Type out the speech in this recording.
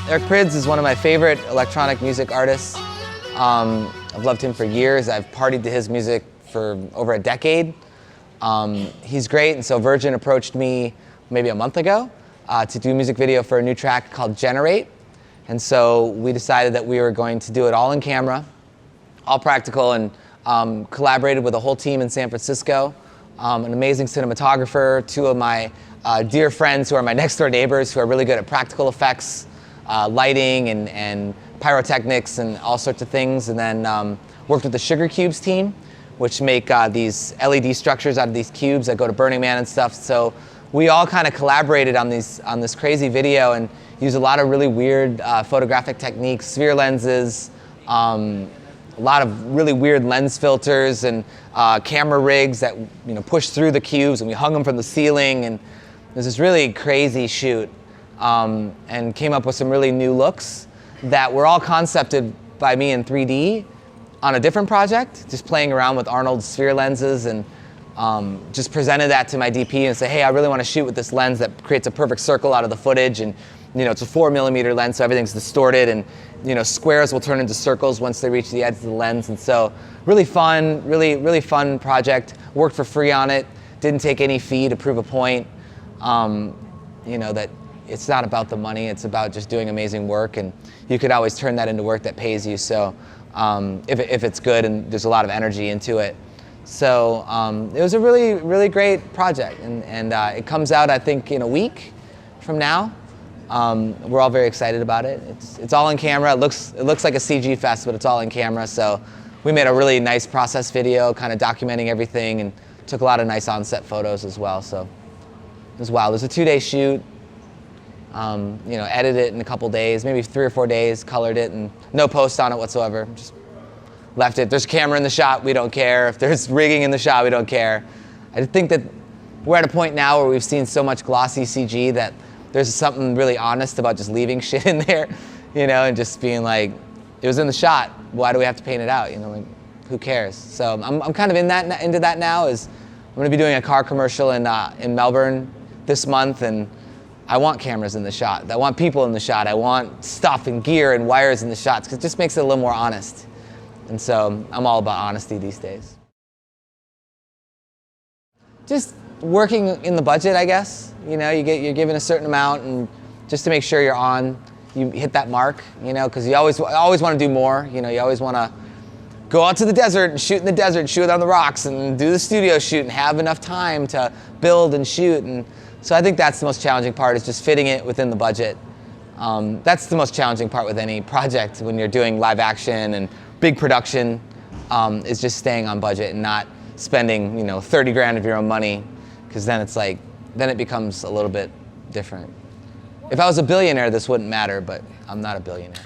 PRYDZ is one of my favorite electronic music artists. I've loved him for years. I've partied to his music for over a decade. He's great, and so Virgin approached me maybe a month ago to do a music video for a new track called Generate. And so we decided that we were going to do it all in camera, all practical, and collaborated with a whole team in San Francisco. An amazing cinematographer, two of my dear friends who are my next door neighbors who are really good at practical effects, lighting and pyrotechnics and all sorts of things. And then worked with the Sugar Cubes team, which make these LED structures out of these cubes that go to Burning Man and stuff. So we all kind of collaborated on this crazy video and used a lot of really weird photographic techniques, sphere lenses, a lot of really weird lens filters and camera rigs that push through the cubes, and we hung them from the ceiling, and it was this really crazy shoot, and came up with some really new looks that were all concepted by me in 3D on a different project, just playing around with Arnold's sphere lenses, and just presented that to my DP and say, hey, I really want to shoot with this lens that creates a perfect circle out of the footage, and it's a 4mm lens, so everything's distorted, and squares will turn into circles once they reach the edge of the lens. And so really fun, really fun project. Worked for free on it, didn't take any fee to prove a point. That it's not about the money, it's about just doing amazing work, and you could always turn that into work that pays you. So if it's good and there's a lot of energy into it. So it was a really great project, and it comes out, I think, in a week from now. We're all very excited about it. It's all in camera. It looks like a CG fest, but it's all in camera. So we made a really nice process video, kind of documenting everything, and took a lot of nice on-set photos as well. So it was wild. It was a 2-day shoot. Edited it in a couple days, maybe 3 or 4 days. Colored it, and no post on it whatsoever. Just left it. There's a camera in the shot, we don't care. If there's rigging in the shot, we don't care. I think that we're at a point now where we've seen so much glossy CG that there's something really honest about just leaving shit in there, and just being like, it was in the shot. Why do we have to paint it out? Who cares? So I'm kind of into that now. I'm going to be doing a car commercial in Melbourne this month, and I want cameras in the shot. I want people in the shot. I want stuff and gear and wires in the shots, because it just makes it a little more honest. And so I'm all about honesty these days. Just working in the budget, I guess. You're given a certain amount, and just to make sure you hit that mark, because you always want to do more. You always want to go out to the desert and shoot in the desert, shoot on the rocks, and do the studio shoot, and have enough time to build and shoot. And so I think that's the most challenging part, is just fitting it within the budget. That's the most challenging part with any project when you're doing live action and big production, is just staying on budget and not spending 30 grand of your own money, because then it becomes a little bit different. If I was a billionaire, this wouldn't matter, but I'm not a billionaire.